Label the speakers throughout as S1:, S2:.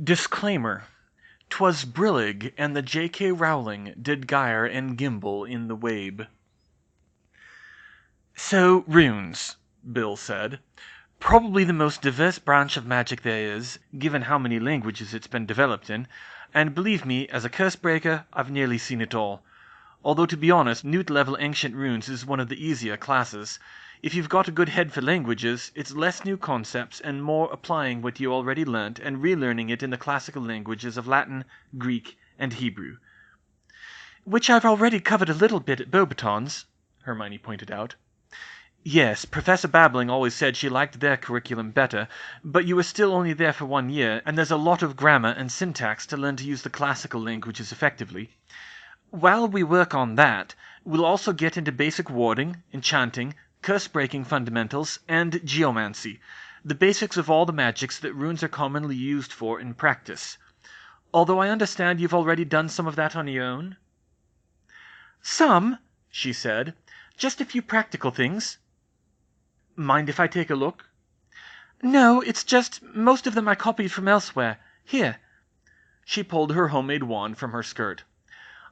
S1: Disclaimer. 'Twas brillig, and the J.K Rowling did gyre and gimble in the wabe. So, runes, Bill said. Probably the most diverse branch of magic there is, given how many languages it's been developed in, and believe me, as a curse breaker, I've nearly seen it all. Although, to be honest, Newt-level ancient runes is one of the easier classes. If you've got a good head for languages, it's less new concepts and more applying what you already learnt and relearning it in the classical languages of Latin, Greek, and Hebrew. Which I've already covered a little bit at Beauxbatons, Hermione pointed out. Yes, Professor Babbling always said she liked their curriculum better, but you were still only there for 1 year, and there's a lot of grammar and syntax to learn to use the classical languages effectively. While we work on that, we'll also get into basic warding, enchanting, curse-breaking fundamentals, and geomancy, the basics of all the magics that runes are commonly used for in practice. Although I understand you've already done some of that on your own? Some, she said. Just a few practical things. Mind if I take a look? No, it's just most of them I copied from elsewhere. Here. She pulled her homemade wand from her skirt.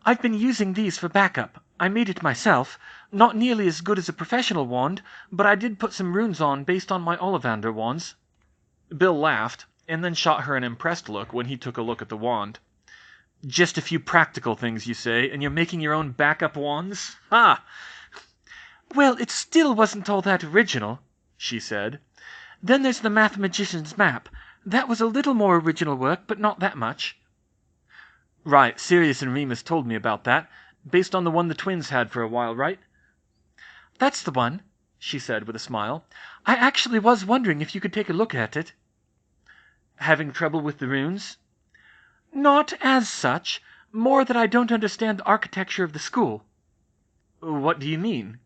S1: I've been using these for backup. I made it myself. Not nearly as good as a professional wand, but I did put some runes on based on my Ollivander wands. Bill laughed, and then shot her an impressed look when he took a look at the wand. Just a few practical things, you say, and you're making your own backup wands? Ha! Well, it still wasn't all that original, she said. Then there's the Mathematician's Map. That was a little more original work, but not that much. Right, Sirius and Remus told me about that. Based on the one the twins had for a while, right? That's the one, she said with a smile. I actually was wondering if you could take a look at it. Having trouble with the runes? Not as such. More that I don't understand the architecture of the school. What do you mean?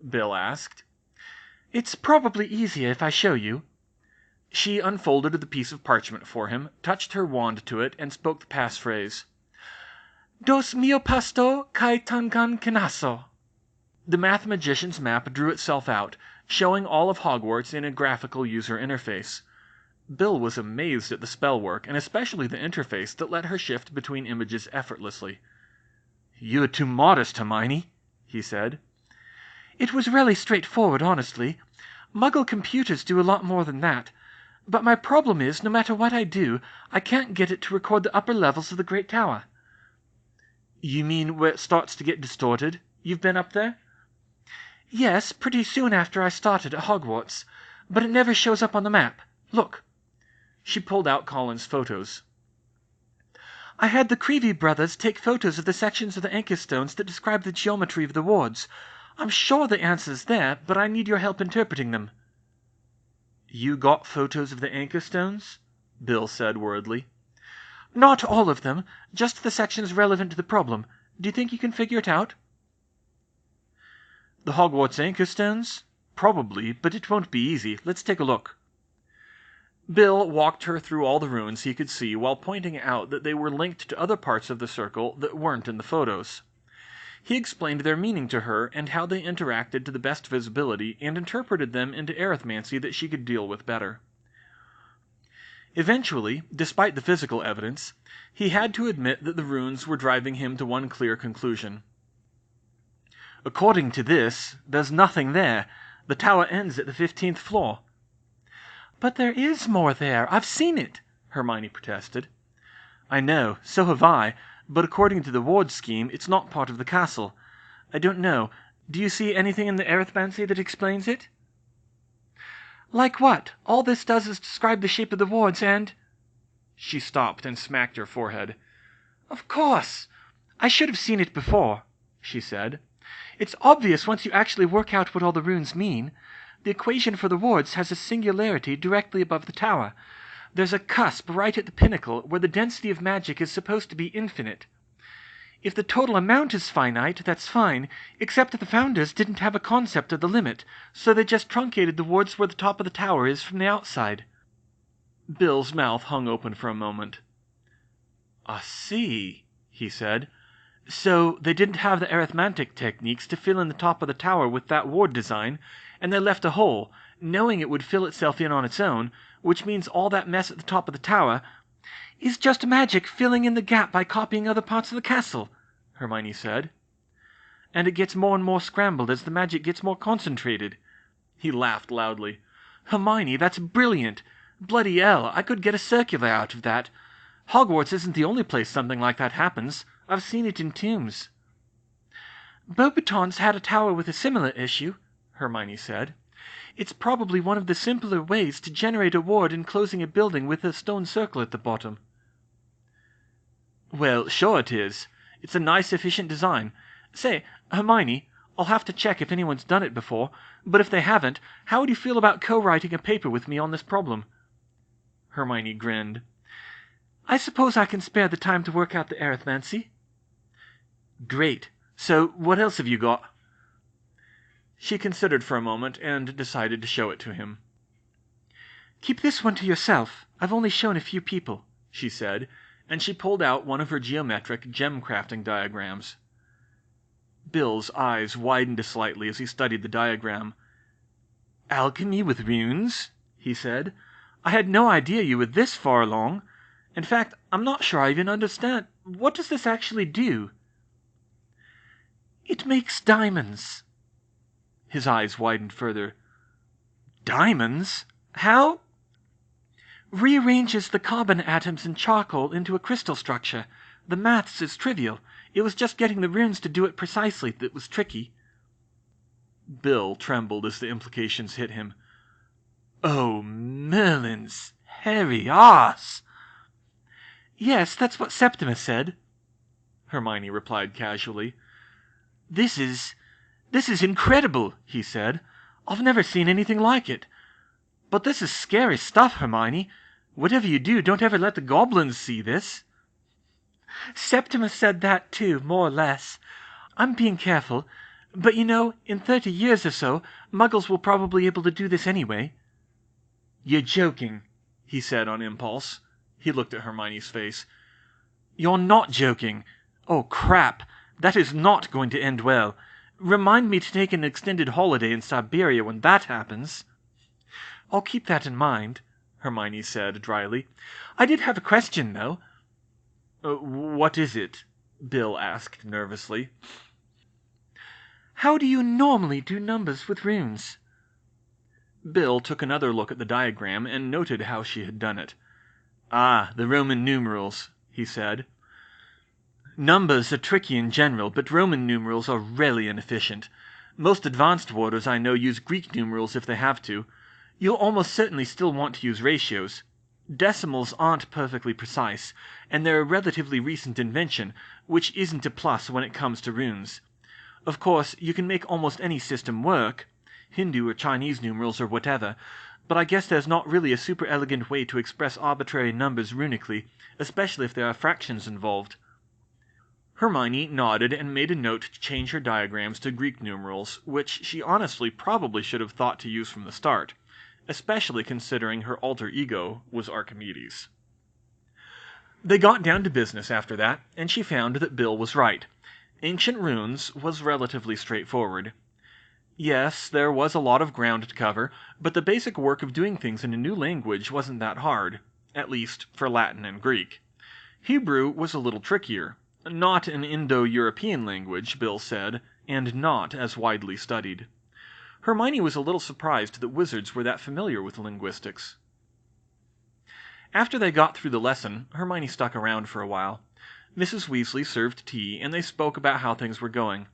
S1: Bill asked. It's probably easier if I show you. She unfolded the piece of parchment for him, touched her wand to it, and spoke the passphrase. Dos mio pasto kai tangan kenaso. The Mathematician's Map drew itself out, showing all of Hogwarts in a graphical user interface. Bill was amazed at the spellwork, and especially the interface that let her shift between images effortlessly. You are too modest, Hermione, he said. It was really straightforward, honestly. Muggle computers do a lot more than that. But my problem is, no matter what I do, I can't get it to record the upper levels of the Great Tower. You mean where it starts to get distorted? You've been up there? Yes, pretty soon after I started at Hogwarts. But it never shows up on the map. Look. She pulled out Colin's photos. I had the Creevey brothers take photos of the sections of the anchor stones that describe the geometry of the wards. I'm sure the answer's there, but I need your help interpreting them. You got photos of the anchor stones? Bill said worriedly. Not all of them, just the sections relevant to the problem. Do you think you can figure it out? The Hogwarts anchor stones? Probably, but it won't be easy. Let's take a look. Bill walked her through all the runes he could see while pointing out that they were linked to other parts of the circle that weren't in the photos. He explained their meaning to her and how they interacted to the best visibility and interpreted them into arithmancy that she could deal with better. Eventually, despite the physical evidence, he had to admit that the runes were driving him to one clear conclusion. According to this, there's nothing there. The tower ends at the 15th floor. But there is more there. I've seen it, Hermione protested. I know, so have I, but according to the ward scheme, it's not part of the castle. I don't know. Do you see anything in the arithmancy that explains it? Like what? All this does is describe the shape of the wards and... She stopped and smacked her forehead. Of course! I should have seen it before, she said. It's obvious once you actually work out what all the runes mean. The equation for the wards has a singularity directly above the tower. There's a cusp right at the pinnacle where the density of magic is supposed to be infinite. If the total amount is finite, that's fine, except that the founders didn't have a concept of the limit, so they just truncated the wards where the top of the tower is from the outside. Bill's mouth hung open for a moment. I see, he said. So they didn't have the arithmetic techniques to fill in the top of the tower with that ward design, and they left a hole, knowing it would fill itself in on its own, which means all that mess at the top of the tower... "Is just magic filling in the gap by copying other parts of the castle," Hermione said. "And it gets more and more scrambled as the magic gets more concentrated." He laughed loudly. "Hermione, that's brilliant! Bloody hell, I could get a circular out of that. Hogwarts isn't the only place something like that happens. I've seen it in tombs." "Beauxbaton's had a tower with a similar issue," Hermione said. "It's probably one of the simpler ways to generate a ward enclosing a building with a stone circle at the bottom." "Well, sure it is. It's a nice, efficient design. Say, Hermione, I'll have to check if anyone's done it before, but if they haven't, how would you feel about co-writing a paper with me on this problem?" Hermione grinned. "I suppose I can spare the time to work out the arithmancy." "Great. So, what else have you got?" She considered for a moment and decided to show it to him. "Keep this one to yourself. I've only shown a few people," she said, and she pulled out one of her geometric gem-crafting diagrams. Bill's eyes widened slightly as he studied the diagram. "Alchemy with runes?" he said. "I had no idea you were this far along. In fact, I'm not sure I even understand. What does this actually do?" "It makes diamonds." His eyes widened further. "Diamonds? How?" "Rearranges the carbon atoms in charcoal into a crystal structure. The maths is trivial. It was just getting the runes to do it precisely that was tricky." Bill trembled as the implications hit him. "Oh, Merlin's hairy arse!" "Yes, that's what Septimus said," Hermione replied casually. This is incredible," he said. "I've never seen anything like it. But this is scary stuff, Hermione. Whatever you do, don't ever let the goblins see this." "Septimus said that too, more or less. I'm being careful. But you know, in 30 years or so, Muggles will probably be able to do this anyway." "You're joking," he said on impulse. He looked at Hermione's face. "You're not joking. Oh, crap. That is not going to end well. Remind me to take an extended holiday in Siberia when that happens." "I'll keep that in mind," Hermione said dryly. "I did have a question, though." "What is it?" Bill asked nervously. "How do you normally do numbers with runes?" Bill took another look at the diagram and noted how she had done it. "Ah, the Roman numerals," he said. "Numbers are tricky in general, but Roman numerals are really inefficient. Most advanced warders I know use Greek numerals if they have to. You'll almost certainly still want to use ratios. Decimals aren't perfectly precise, and they're a relatively recent invention, which isn't a plus when it comes to runes. Of course, you can make almost any system work, Hindu or Chinese numerals or whatever, but I guess there's not really a super elegant way to express arbitrary numbers runically, especially if there are fractions involved." Hermione nodded and made a note to change her diagrams to Greek numerals, which she honestly probably should have thought to use from the start, especially considering her alter ego was Archimedes. They got down to business after that, and she found that Bill was right. Ancient runes was relatively straightforward. Yes, there was a lot of ground to cover, but the basic work of doing things in a new language wasn't that hard, at least for Latin and Greek. Hebrew was a little trickier. Not an Indo-European language, Bill said, and not as widely studied. Hermione was a little surprised that wizards were that familiar with linguistics. After they got through the lesson, Hermione stuck around for a while. Mrs. Weasley served tea, and they spoke about how things were going.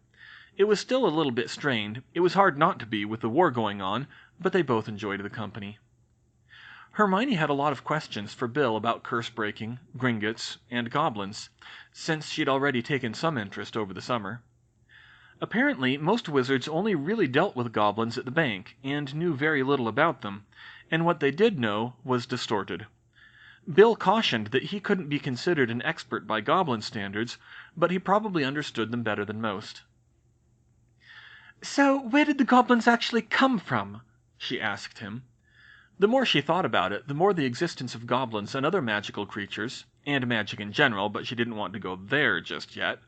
S1: It was still a little bit strained. It was hard not to be with the war going on, but they both enjoyed the company. Hermione had a lot of questions for Bill about curse-breaking, Gringotts, and goblins, since she'd already taken some interest over the summer. Apparently, most wizards only really dealt with goblins at the bank, and knew very little about them, and what they did know was distorted. Bill cautioned that he couldn't be considered an expert by goblin standards, but he probably understood them better than most. "So, where did the goblins actually come from?" she asked him. The more she thought about it, the more the existence of goblins and other magical creatures, and magic in general, but she didn't want to go there just yet,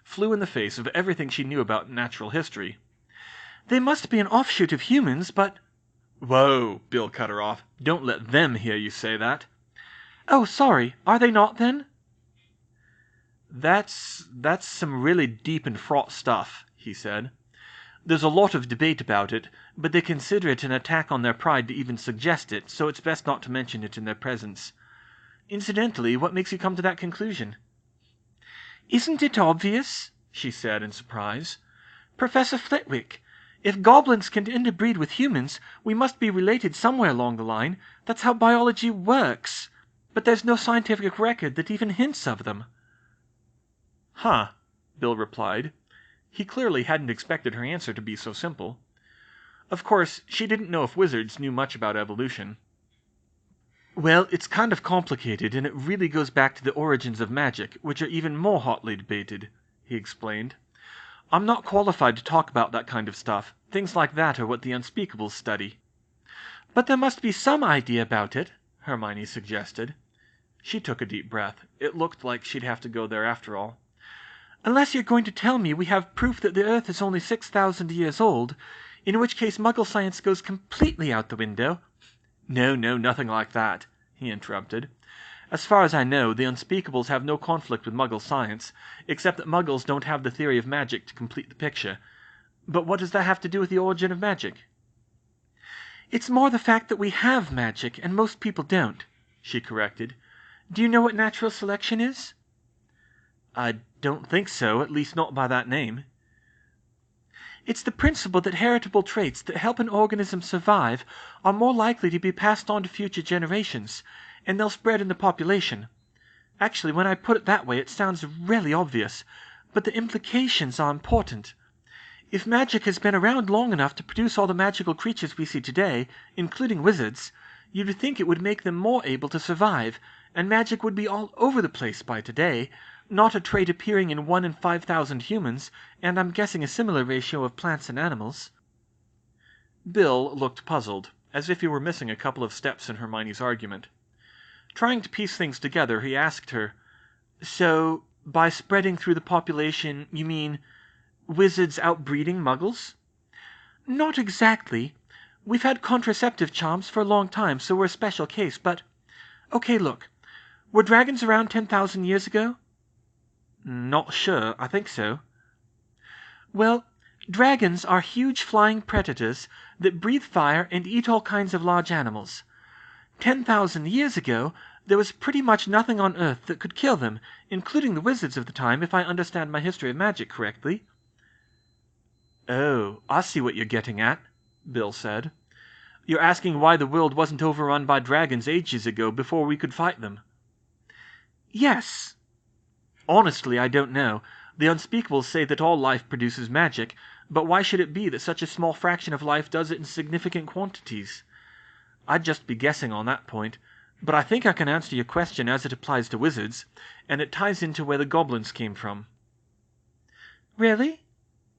S1: flew in the face of everything she knew about natural history. "They must be an offshoot of humans, but—" "Whoa," Bill cut her off. "Don't let them hear you say that." Oh, sorry, are they not, then? That's some really deep and fraught stuff, he said. There's a lot of debate about it, but they consider it an attack on their pride to even suggest it, so it's best not to mention it in their presence. Incidentally, what makes you come to that conclusion? Isn't it obvious? She said in surprise. Professor Flitwick, if goblins can interbreed with humans, we must be related somewhere along the line. That's how biology works. But there's no scientific record that even hints of them. Huh, Bill replied. He clearly hadn't expected her answer to be so simple. Of course, she didn't know if wizards knew much about evolution. Well, it's kind of complicated, and it really goes back to the origins of magic, which are even more hotly debated, he explained. I'm not qualified to talk about that kind of stuff. Things like that are what the Unspeakables study. But there must be some idea about it, Hermione suggested. She took a deep breath. It looked like she'd have to go there after all. Unless you're going to tell me we have proof that the Earth is only 6,000 years old, in which case Muggle science goes completely out the window. No, nothing like that, he interrupted. As far as I know, the Unspeakables have no conflict with Muggle science, except that Muggles don't have the theory of magic to complete the picture. But what does that have to do with the origin of magic? It's more the fact that we have magic, and most people don't, she corrected. Do you know what natural selection is? I don't think so, at least not by that name. It's the principle that heritable traits that help an organism survive are more likely to be passed on to future generations, and they'll spread in the population. Actually, when I put it that way, it sounds really obvious, but the implications are important. If magic has been around long enough to produce all the magical creatures we see today, including wizards, you'd think it would make them more able to survive, and magic would be all over the place by today, not a trait appearing in 1 in 5,000 humans, and I'm guessing a similar ratio of plants and animals. Bill looked puzzled, as if he were missing a couple of steps in Hermione's argument. Trying to piece things together, he asked her, So, by spreading through the population, you mean wizards outbreeding muggles? Not exactly. We've had contraceptive charms for a long time, so we're a special case, but... Okay, look. Were dragons around 10,000 years ago? Not sure. I think so. Well, dragons are huge flying predators that breathe fire and eat all kinds of large animals. 10,000 years ago, there was pretty much nothing on Earth that could kill them, including the wizards of the time, if I understand my history of magic correctly. Oh, I see what you're getting at, Bill said. You're asking why the world wasn't overrun by dragons ages ago before we could fight them. Yes. Honestly, I don't know. The Unspeakables say that all life produces magic, but why should it be that such a small fraction of life does it in significant quantities? I'd just be guessing on that point, but I think I can answer your question as it applies to wizards, and it ties into where the goblins came from. Really?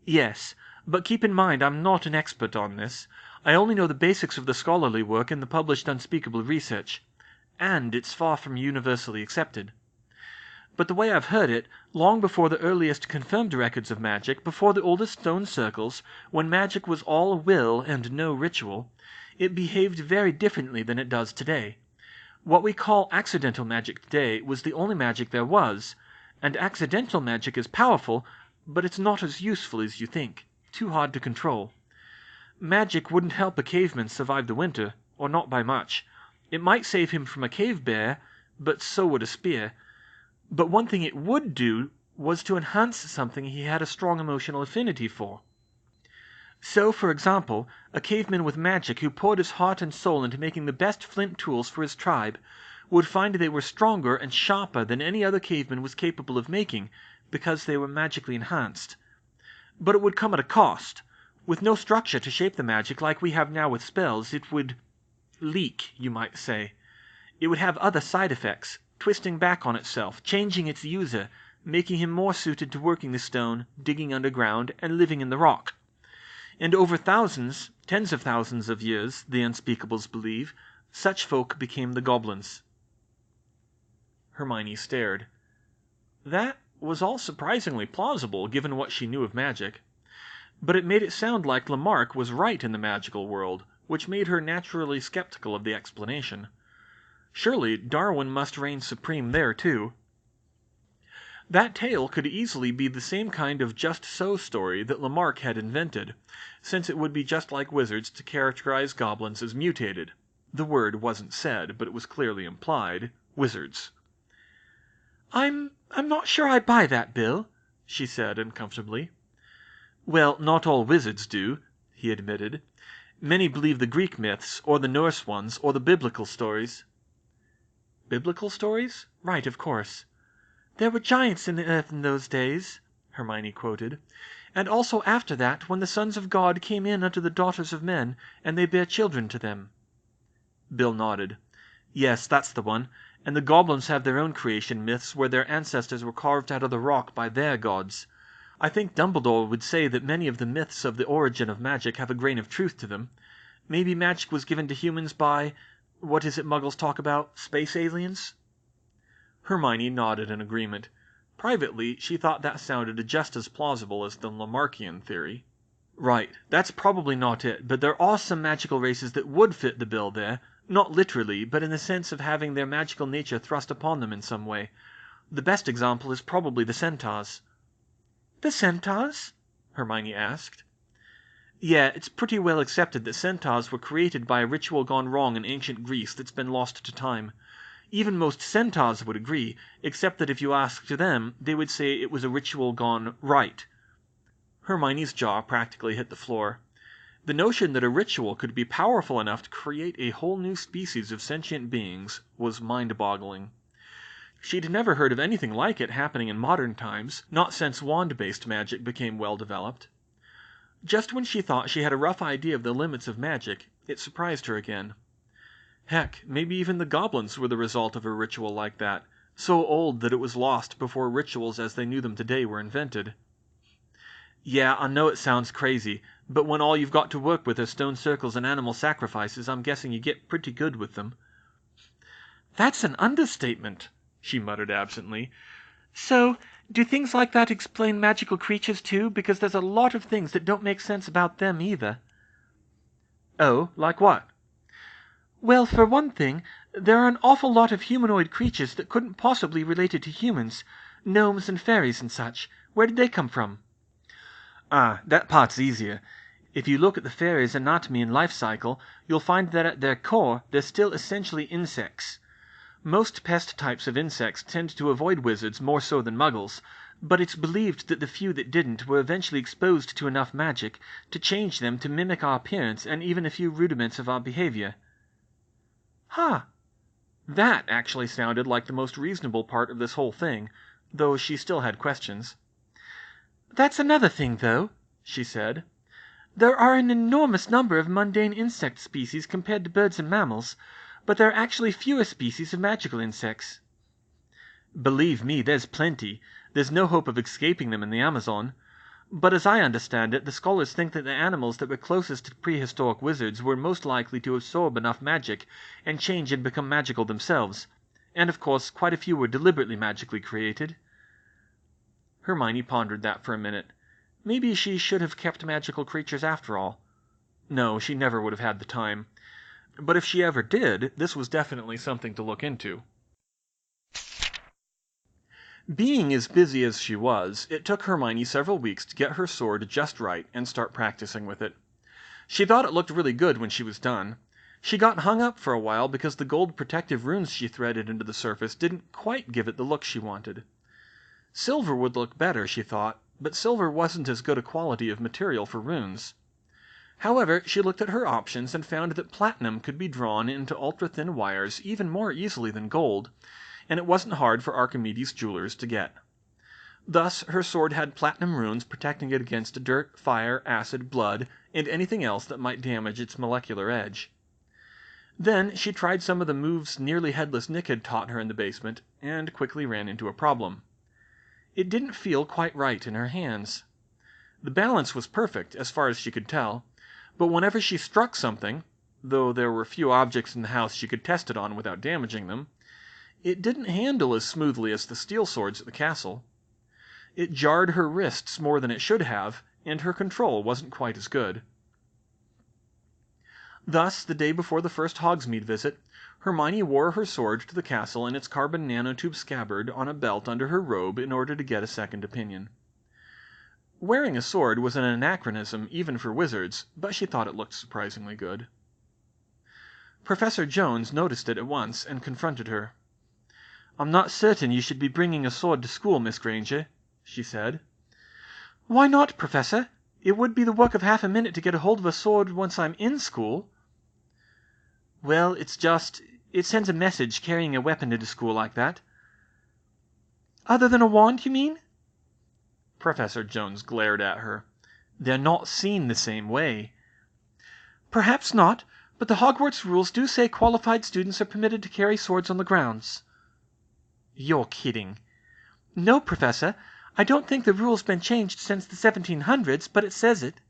S1: Yes, but keep in mind I'm not an expert on this. I only know the basics of the scholarly work and the published unspeakable research, and it's far from universally accepted. But the way I've heard it, long before the earliest confirmed records of magic, before the oldest stone circles, when magic was all will and no ritual, it behaved very differently than it does today. What we call accidental magic today was the only magic there was, and accidental magic is powerful, but it's not as useful as you think, too hard to control. Magic wouldn't help a caveman survive the winter, or not by much. It might save him from a cave bear, but so would a spear. But one thing it would do was to enhance something he had a strong emotional affinity for. So, for example, a caveman with magic who poured his heart and soul into making the best flint tools for his tribe would find they were stronger and sharper than any other caveman was capable of making, because they were magically enhanced. But it would come at a cost. With no structure to shape the magic like we have now with spells, it would leak, you might say. It would have other side effects, twisting back on itself, changing its user, making him more suited to working the stone, digging underground, and living in the rock. And over thousands, tens of thousands of years, the Unspeakables believe, such folk became the goblins. Hermione stared. That was all surprisingly plausible, given what she knew of magic. But it made it sound like Lamarck was right in the magical world, which made her naturally skeptical of the explanation. Surely Darwin must reign supreme there, too. That tale could easily be the same kind of just-so story that Lamarck had invented, since it would be just like wizards to characterize goblins as mutated. The word wasn't said, but it was clearly implied. Wizards. I'm not sure I buy that, Bill, she said uncomfortably. Well, not all wizards do, he admitted. Many believe the Greek myths, or the Norse ones, or the biblical stories. Biblical stories? Right, of course. "There were giants in the earth in those days," Hermione quoted, "and also after that, when the sons of God came in unto the daughters of men, and they bare children to them." Bill nodded. "Yes, that's the one. And the goblins have their own creation myths where their ancestors were carved out of the rock by their gods. I think Dumbledore would say that many of the myths of the origin of magic have a grain of truth to them. Maybe magic was given to humans by, what is it Muggles talk about, space aliens?" Hermione nodded in agreement. Privately, she thought that sounded just as plausible as the Lamarckian theory. "Right, that's probably not it, but there are some magical races that would fit the bill there, not literally, but in the sense of having their magical nature thrust upon them in some way. The best example is probably the Centaurs." "The Centaurs?" Hermione asked. "Yeah, it's pretty well accepted that Centaurs were created by a ritual gone wrong in ancient Greece that's been lost to time. Even most Centaurs would agree, except that if you asked them, they would say it was a ritual gone right." Hermione's jaw practically hit the floor. The notion that a ritual could be powerful enough to create a whole new species of sentient beings was mind-boggling. She'd never heard of anything like it happening in modern times, not since wand-based magic became well-developed. Just when she thought she had a rough idea of the limits of magic, it surprised her again. Heck, maybe even the goblins were the result of a ritual like that, so old that it was lost before rituals as they knew them today were invented. "Yeah, I know it sounds crazy, but when all you've got to work with are stone circles and animal sacrifices, I'm guessing you get pretty good with them." "That's an understatement," she muttered absently. "So, do things like that explain magical creatures too? Because there's a lot of things that don't make sense about them either." "Oh, like what?" "Well, for one thing, there are an awful lot of humanoid creatures that couldn't possibly be related to humans. Gnomes and fairies and such. Where did they come from?" "Ah, that part's easier. If you look at the fairies' anatomy and life cycle, you'll find that at their core they're still essentially insects. Most pest types of insects tend to avoid wizards more so than muggles, but it's believed that the few that didn't were eventually exposed to enough magic to change them to mimic our appearance and even a few rudiments of our behavior." "Huh." That actually sounded like the most reasonable part of this whole thing, though she still had questions. "That's another thing, though," she said. "There are an enormous number of mundane insect species compared to birds and mammals, but there are actually fewer species of magical insects." "Believe me, there's plenty. There's no hope of escaping them in the Amazon. But as I understand it, the scholars think that the animals that were closest to prehistoric wizards were most likely to absorb enough magic and change and become magical themselves. And of course, quite a few were deliberately magically created." Hermione pondered that for a minute. Maybe she should have kept magical creatures after all. No, she never would have had the time. But if she ever did, this was definitely something to look into. Being as busy as she was, it took Hermione several weeks to get her sword just right and start practicing with it. She thought it looked really good when she was done. She got hung up for a while because the gold protective runes she threaded into the surface didn't quite give it the look she wanted. Silver would look better, she thought, but silver wasn't as good a quality of material for runes. However, she looked at her options and found that platinum could be drawn into ultra-thin wires even more easily than gold, and it wasn't hard for Archimedes jewelers to get. Thus, her sword had platinum runes protecting it against dirt, fire, acid, blood, and anything else that might damage its molecular edge. Then she tried some of the moves Nearly Headless Nick had taught her in the basement, and quickly ran into a problem. It didn't feel quite right in her hands. The balance was perfect, as far as she could tell, but whenever she struck something, though there were few objects in the house she could test it on without damaging them, it didn't handle as smoothly as the steel swords at the castle. It jarred her wrists more than it should have, and her control wasn't quite as good. Thus, the day before the first Hogsmeade visit,
S2: Hermione wore her sword to the castle in its carbon nanotube scabbard on a belt under her robe in order to get a second opinion. Wearing a sword was an anachronism even for wizards, but she thought it looked surprisingly good. Professor Jones noticed it at once and confronted her. "I'm not certain you should be bringing a sword to school, Miss Granger," she said. "Why not, Professor? It would be the work of half a minute to get hold of a sword once I'm in school." "Well, it sends a message carrying a weapon into school like that." "Other than a wand, you mean?" Professor Jones glared at her. "They're not seen the same way."
S1: "Perhaps not, but the Hogwarts rules do say qualified students are permitted to carry swords on the grounds."
S2: "You're kidding."
S1: "No, Professor. I don't think the rule's been changed since the 1700s, but it says it."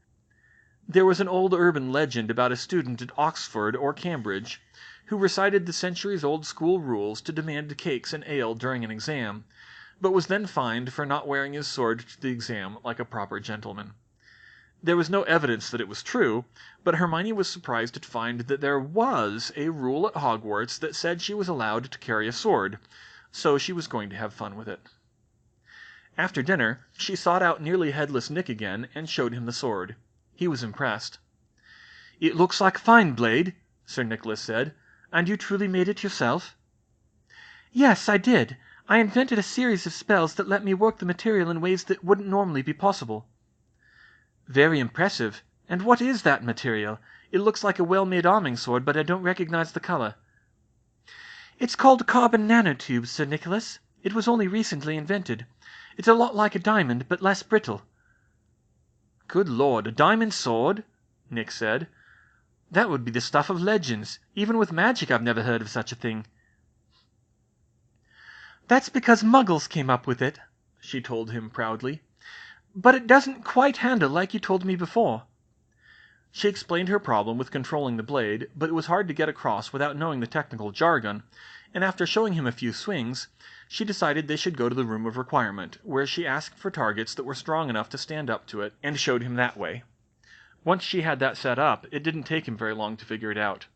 S2: There was an old urban legend about a student at Oxford or Cambridge who recited the centuries-old school rules to demand cakes and ale during an exam, but was then fined for not wearing his sword to the exam like a proper gentleman. There was no evidence that it was true, but Hermione was surprised to find that there was a rule at Hogwarts that said she was allowed to carry a sword, so she was going to have fun with it. After dinner, she sought out nearly headless Nick again and showed him the sword. He was impressed.
S1: "It looks like a fine blade," Sir Nicholas said. "And you truly made it yourself?" "Yes, I did. I invented a series of spells that let me work the material in ways that wouldn't normally be possible." "Very impressive. And what is that material? It looks like a well-made arming sword, but I don't recognize the color." "It's called carbon nanotubes, Sir Nicholas. It was only recently invented. It's a lot like a diamond, but less brittle."
S2: "Good Lord, a diamond sword?" Nick said. "That would be the stuff of legends. Even with magic I've never heard of such a thing."
S1: "That's because Muggles came up with it," she told him proudly. "But it doesn't quite handle like you told me before."
S2: She explained her problem with controlling the blade, but it was hard to get across without knowing the technical jargon, and after showing him a few swings, she decided they should go to the Room of Requirement, where she asked for targets that were strong enough to stand up to it, and showed him that way. Once she had that set up, it didn't take him very long to figure it out.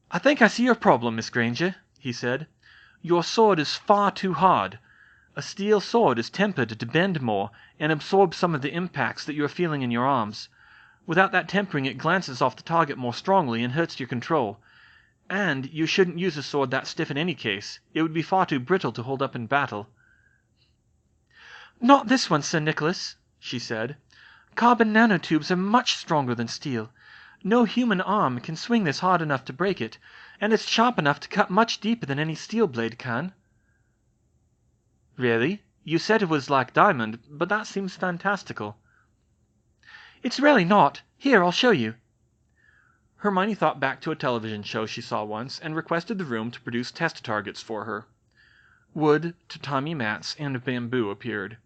S1: "I think I see your problem, Miss Granger," he said. "Your sword is far too hard. A steel sword is tempered to bend more and absorb some of the impacts that you are feeling in your arms. Without that tempering it glances off the target more strongly and hurts your control. And you shouldn't use a sword that stiff in any case. It would be far too brittle to hold up in battle." "Not this one, Sir Nicholas," she said. "Carbon nanotubes are much stronger than steel. No human arm can swing this hard enough to break it, and it's sharp enough to cut much deeper than any steel blade can."
S2: "Really? You said it was like diamond, but that seems fantastical."
S1: "It's really not. Here, I'll show you."
S2: Hermione thought back to a television show she saw once and requested the room to produce test targets for her. Wood, tatami mats, and bamboo appeared.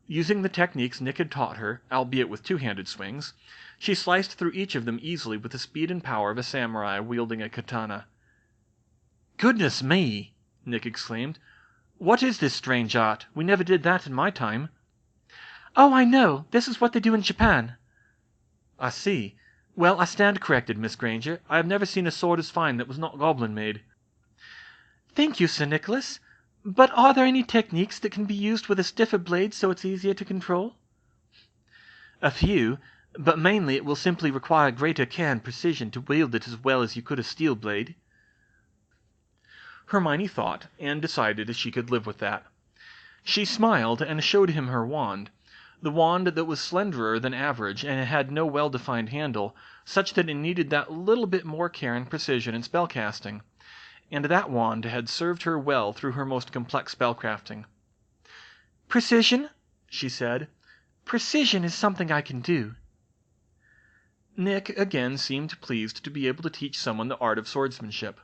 S2: Using the techniques Nick had taught her, albeit with two-handed swings, she sliced through each of them easily with the speed and power of a samurai wielding a katana. "Goodness me!" Nick exclaimed. "What is this strange art? We never did that in my time."
S1: "Oh, I know. This is what they do in Japan."
S2: "I see. Well, I stand corrected, Miss Granger. I have never seen a sword as fine that was not goblin-made."
S1: "Thank you, Sir Nicholas. But are there any techniques that can be used with a stiffer blade so it's easier to control?"
S2: "A few, but mainly it will simply require greater care and precision to wield it as well as you could a steel blade." Hermione thought, and decided she could live with that. She smiled and showed him her wand, the wand that was slenderer than average and had no well-defined handle, such that it needed that little bit more care and precision in spellcasting. And that wand had served her well through her most complex spellcrafting.
S1: "Precision?" she said. "Precision is something I can do."
S2: Nick again seemed pleased to be able to teach someone the art of swordsmanship.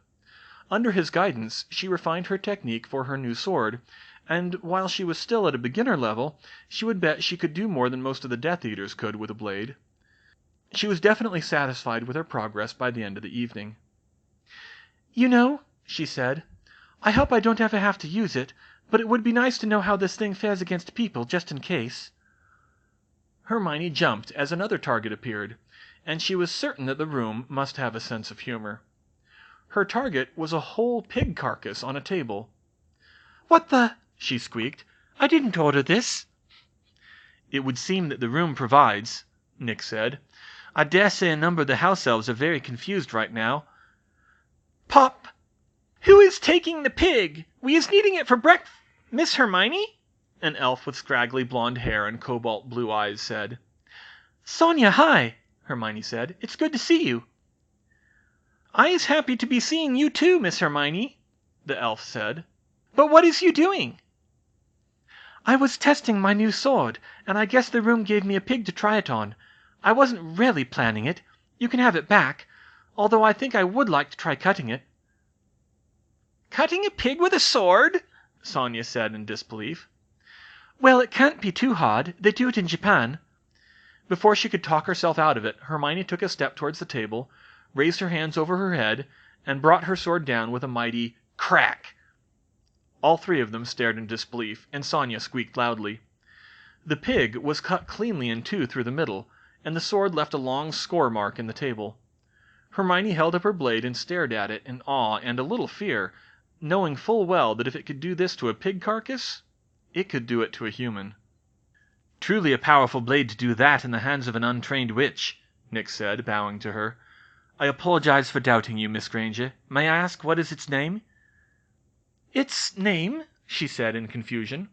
S2: Under his guidance, she refined her technique for her new sword, and while she was still at a beginner level, she would bet she could do more than most of the Death Eaters could with a blade. She was definitely satisfied with her progress by the end of the evening.
S1: "You know," she said, "I hope I don't ever have to use it, but it would be nice to know how this thing fares against people, just in case."
S2: Hermione jumped as another target appeared, and she was certain that the room must have a sense of humor. Her target was a whole pig carcass on a table.
S1: "What the?" she squeaked. "I didn't order this."
S2: "It would seem that the room provides," Nick said.
S1: "I dare say a number of the house elves are very confused right now."
S3: "Pop! Who is taking the pig? We is needing it for Miss Hermione?"
S2: An elf with scraggly blonde hair and cobalt blue eyes said.
S1: "Sonia, hi!" Hermione said. "It's good to see you."
S3: "I is happy to be seeing you too, Miss Hermione,"
S2: the elf said.
S3: "But what is you doing?"
S1: "I was testing my new sword, and I guess the room gave me a pig to try it on. I wasn't really planning it. You can have it back, although I think I would like to try cutting it."
S3: "Cutting a pig with a sword?"
S2: Sonia said in disbelief.
S1: "Well, it can't be too hard. They do it in Japan."
S2: Before she could talk herself out of it, Hermione took a step towards the table, raised her hands over her head, and brought her sword down with a mighty crack. All three of them stared in disbelief, and Sonia squeaked loudly. The pig was cut cleanly in two through the middle, and the sword left a long score mark in the table. Hermione held up her blade and stared at it in awe and a little fear, knowing full well that if it could do this to a pig carcass, it could do it to a human.
S1: "Truly a powerful blade to do that in the hands of an untrained witch," Nick said, bowing to her. "I apologize for doubting you, Miss Granger. May I ask what is its name?"
S3: "Its name?" she said in confusion.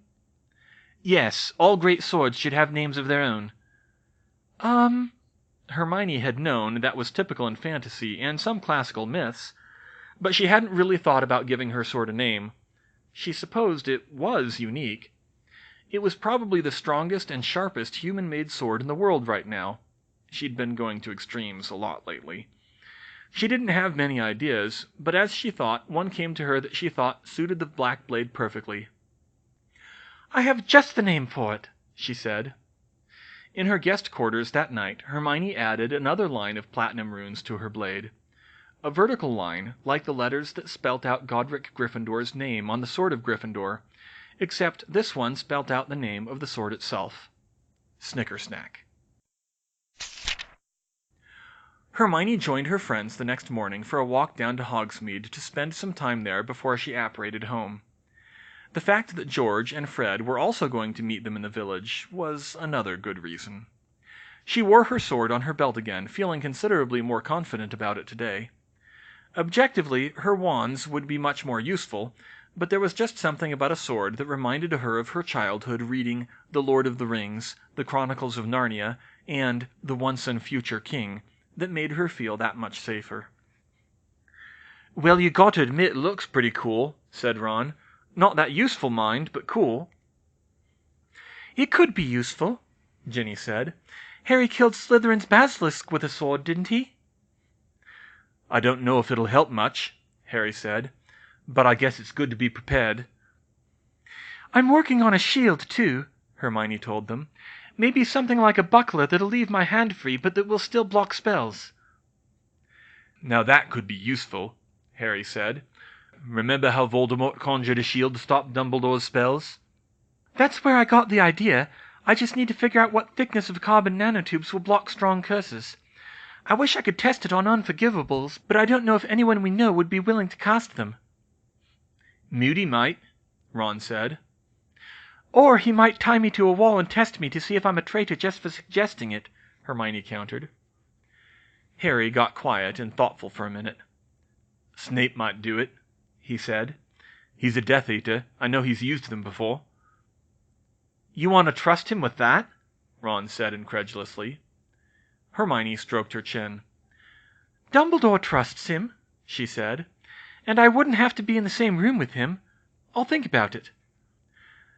S1: "Yes, all great swords should have names of their own."
S2: Hermione had known that was typical in fantasy and some classical myths, but she hadn't really thought about giving her sword a name. She supposed it was unique. It was probably the strongest and sharpest human-made sword in the world right now. She'd been going to extremes a lot lately. She didn't have many ideas, but as she thought, one came to her that she thought suited the black blade perfectly.
S1: "I have just the name for it," she said.
S2: In her guest quarters that night, Hermione added another line of platinum runes to her blade. A vertical line, like the letters that spelt out Godric Gryffindor's name on the sword of Gryffindor, except this one spelt out the name of the sword itself. Snickersnack. Hermione joined her friends the next morning for a walk down to Hogsmeade to spend some time there before she apparated home. The fact that George and Fred were also going to meet them in the village was another good reason. She wore her sword on her belt again, feeling considerably more confident about it today. Objectively, her wands would be much more useful, but there was just something about a sword that reminded her of her childhood reading The Lord of the Rings, The Chronicles of Narnia, and The Once and Future King, that made her feel that much safer.
S1: "Well, you got to admit it looks pretty cool," said Ron. "Not that useful, mind, but cool." "It could be useful," Ginny said. "Harry killed Slytherin's basilisk with a sword, didn't he?"
S2: "I don't know if it'll help much," Harry said, "but I guess it's good to be prepared."
S1: "I'm working on a shield, too," Hermione told them. "Maybe something like a buckler that'll leave my hand free, but that will still block spells."
S2: "Now that could be useful," Harry said. "Remember how Voldemort conjured a shield to stop Dumbledore's spells?"
S1: "That's where I got the idea. I just need to figure out what thickness of carbon nanotubes will block strong curses. I wish I could test it on unforgivables, but I don't know if anyone we know would be willing to cast them."
S2: "Moody might," Ron said.
S1: "Or he might tie me to a wall and test me to see if I'm a traitor just for suggesting it," Hermione countered.
S2: Harry got quiet and thoughtful for a minute. "Snape might do it," he said. "He's a Death Eater. I know he's used them before."
S1: "You want to trust him with that?"
S2: Ron said incredulously. Hermione stroked her chin.
S1: "Dumbledore trusts him," she said. "And I wouldn't have to be in the same room with him. I'll think about it."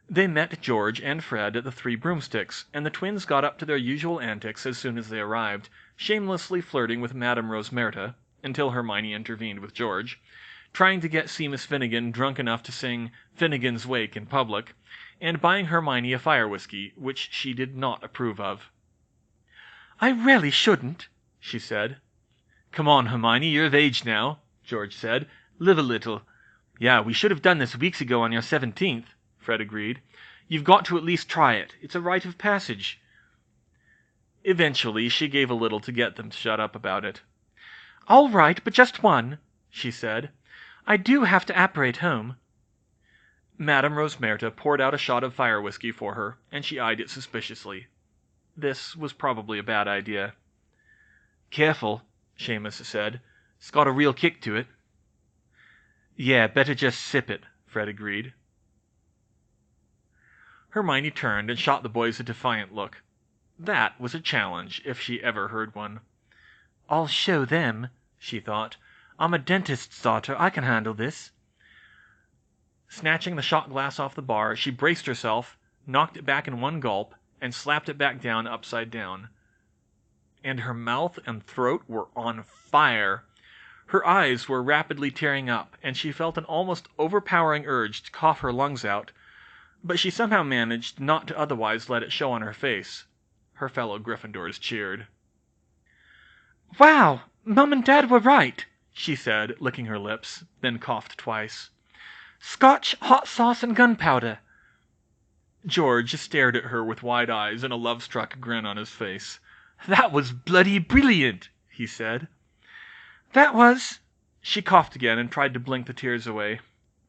S2: They met George and Fred at the Three Broomsticks, and the twins got up to their usual antics as soon as they arrived, shamelessly flirting with Madame Rosmerta, until Hermione intervened with George, trying to get Seamus Finnegan drunk enough to sing Finnegan's Wake in public, and buying Hermione a fire whiskey, which she did not approve of.
S1: "I really shouldn't," she said.
S2: "Come on, Hermione, you're of age now," George said. "Live a little."
S1: "Yeah, we should have done this weeks ago on your 17th, Fred agreed. "You've got to at least try it. It's a rite of passage."
S2: Eventually, she gave a little to get them to shut up about it.
S1: "All right, but just one," she said. "I do have to apparate home." Madame Rosmerta poured out a shot of fire whiskey for her, and she eyed it suspiciously. This was probably a bad idea. "Careful," Seamus said. "It's got a real kick to it." "Yeah, better just sip it," Fred agreed. Hermione turned and shot the boys a defiant look. That was a challenge, if she ever heard one. "I'll show them," she thought. "I'm a dentist's daughter. I can handle this." Snatching the shot glass off the bar, she braced herself, knocked it back in one gulp, and slapped it back down upside down. And her mouth and throat were on fire. Her eyes were rapidly tearing up, and she felt an almost overpowering urge to cough her lungs out, but she somehow managed not to otherwise let it show on her face. Her fellow Gryffindors cheered.
S3: "Wow! Mum and Dad were right,"
S1: she said, licking her lips, then coughed twice.
S3: "Scotch, hot sauce, and gunpowder."
S1: George stared at her with wide eyes and a love-struck grin on his face. "That was bloody brilliant," he said.
S3: "That was—"
S1: She coughed again and tried to blink the tears away.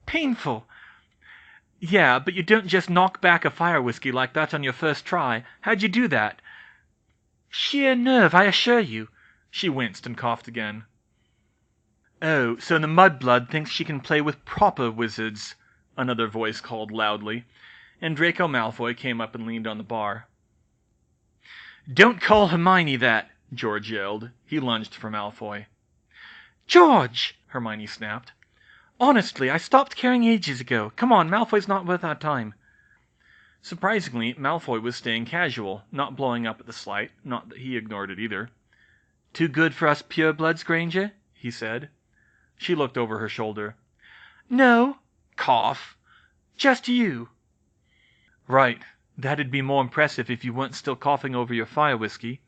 S3: "painful."
S1: "Yeah, but you don't just knock back a fire whiskey like that on your first try. How'd you do that?"
S3: "Sheer nerve, I assure you."
S1: She winced and coughed again. "Oh, so the Mudblood thinks she can play with proper wizards," another voice called loudly, and Draco Malfoy came up and leaned on the bar. "Don't call Hermione that!" George yelled. He lunged for Malfoy.
S3: "George!"
S1: Hermione snapped.
S3: "Honestly, I stopped caring ages ago. Come on, Malfoy's not worth our time."
S1: Surprisingly, Malfoy was staying casual, not blowing up at the slight, not that he ignored it either. "Too good for us purebloods, Granger?" he said. She looked over her shoulder.
S3: "No."
S1: Cough.
S3: "Just you."
S1: "Right. That'd be more impressive if you weren't still coughing over your fire whiskey."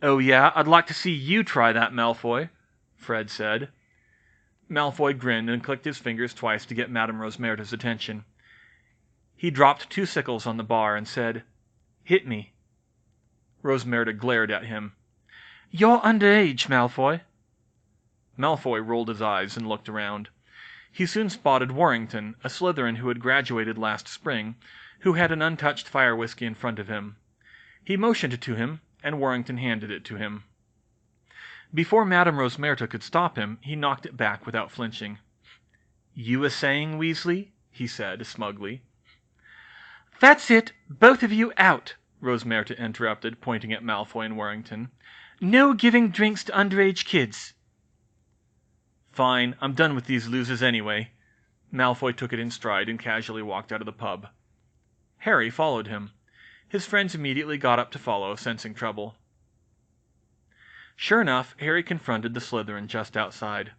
S1: "Oh yeah, I'd like to see you try that, Malfoy," Fred said. Malfoy grinned and clicked his fingers twice to get Madame Rosmerta's attention. He dropped 2 sickles on the bar and said, "Hit me." Rosmerta glared at him.
S3: "You're underage, Malfoy."
S1: Malfoy rolled his eyes and looked around. He soon spotted Warrington, a Slytherin who had graduated last spring, who had an untouched fire whiskey in front of him. He motioned to him, and Warrington handed it to him. Before Madame Rosmerta could stop him, he knocked it back without flinching. "You were saying, Weasley?" he said smugly.
S3: "That's it! Both of you out!"
S1: Rosmerta interrupted, pointing at Malfoy and Warrington.
S3: "No giving drinks to underage kids."
S1: "Fine, I'm done with these losers anyway." Malfoy took it in stride and casually walked out of the pub. Harry followed him. His friends immediately got up to follow, sensing trouble. Sure enough, Harry confronted the Slytherin just outside.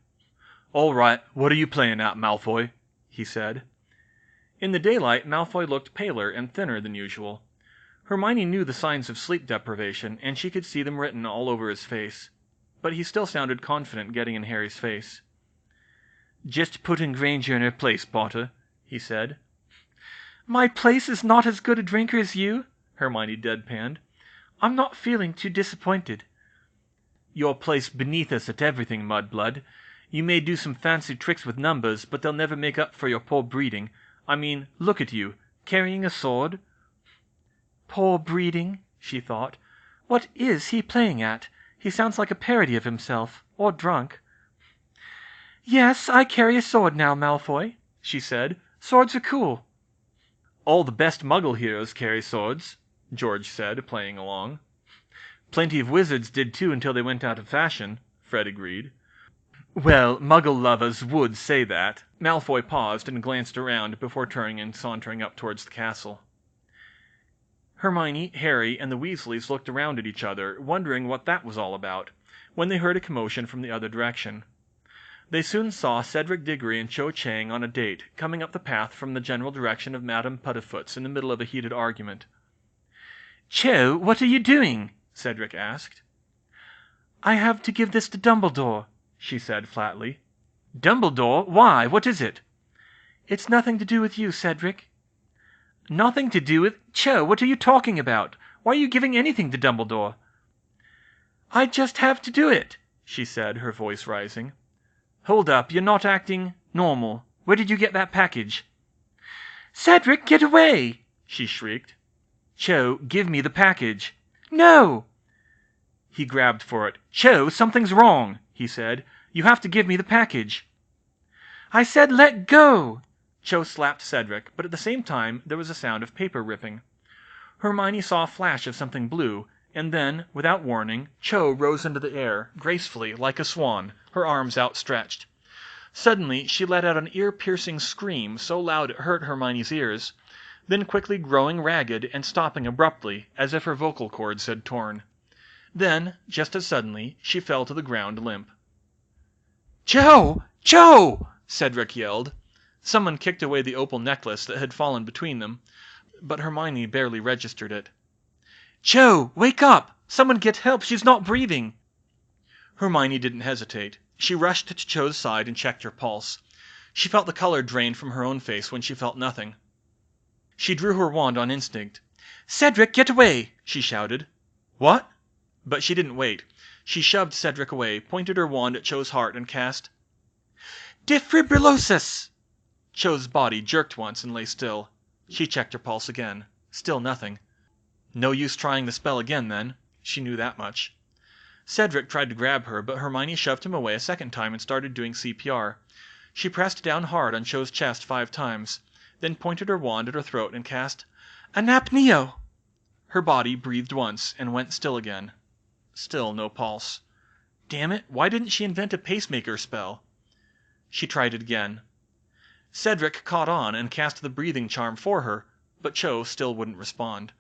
S1: "All right, what are you playing at, Malfoy?" he said. In the daylight, Malfoy looked paler and thinner than usual. Hermione knew the signs of sleep deprivation, and she could see them written all over his face. But he still sounded confident getting in Harry's face. "Just putting Granger in her place, Potter," he said.
S3: "My place is not as good a drinker as you?" Hermione deadpanned. "I'm not feeling too disappointed."
S1: "Your place beneath us at everything, Mudblood. You may do some fancy tricks with numbers, but they'll never make up for your poor breeding. I mean, look at you, carrying a sword."
S3: "Poor breeding," she thought. "What is he playing at? He sounds like a parody of himself, or drunk." "Yes, I carry a sword now, Malfoy," she said. "Swords are cool."
S1: "All the best Muggle heroes carry swords," George said, playing along. "Plenty of wizards did too until they went out of fashion," Fred agreed. "Well, Muggle Lovers would say that." Malfoy paused and glanced around before turning and sauntering up towards the castle. Hermione, Harry, and the Weasleys looked around at each other, wondering what that was all about, when they heard a commotion from the other direction. They soon saw Cedric Diggory and Cho Chang on a date, coming up the path from the general direction of Madame Puddifoot's in the middle of a heated argument.
S3: "Cho, what are you doing?"
S1: Cedric asked.
S3: "I have to give this to Dumbledore," she said flatly.
S1: "Dumbledore? Why? What is it?"
S3: "It's nothing to do with you, Cedric."
S1: "Nothing to do with... Cho, what are you talking about? Why are you giving anything to Dumbledore?"
S3: "I just have to do it,"
S1: she said, her voice rising. Hold up, you're not acting normal. Where did you get that package?
S3: Cedric, get away!
S1: She shrieked. Cho, give me the package.
S3: No!
S1: He grabbed for it. Cho, something's wrong, he said. You have to give me the package.
S3: I said let go!
S1: Cho slapped Cedric, but at the same time there was a sound of paper ripping. Hermione saw a flash of something blue, and then, without warning, Cho rose into the air, gracefully, like a swan, her arms outstretched. Suddenly she let out an ear-piercing scream so loud it hurt Hermione's ears, then quickly growing ragged and stopping abruptly, as if her vocal cords had torn. Then, just as suddenly, she fell to the ground limp.
S2: "Cho! Cho!" Cedric yelled. Someone kicked away the opal necklace that had fallen between them, but Hermione barely registered it.
S3: Cho, wake up! Someone get help, she's not breathing!
S2: Hermione didn't hesitate. She rushed to Cho's side and checked her pulse. She felt the color drain from her own face when she felt nothing. She drew her wand on instinct.
S3: Cedric, get away!
S2: She shouted. What? But she didn't wait. She shoved Cedric away, pointed her wand at Cho's heart, and cast
S3: Defibrillosis!
S2: Cho's body jerked once and lay still. She checked her pulse again. Still nothing. No use trying the spell again, then. She knew that much. Cedric tried to grab her, but Hermione shoved him away a second time and started doing CPR. She pressed down hard on Cho's chest 5 times, then pointed her wand at her throat and cast
S3: Anapneo!
S2: Her body breathed once and went still again. Still no pulse. Damn it, why didn't she invent a pacemaker spell? She tried it again. Cedric caught on and cast the breathing charm for her, but Cho still wouldn't respond.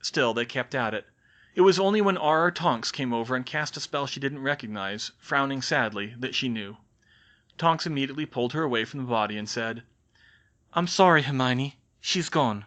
S2: Still they kept at it. It was only when R.R. Tonks came over and cast a spell she didn't recognize, frowning sadly, that she knew. Tonks immediately pulled her away from the body and said,
S3: I'm sorry, Hermione. She's gone.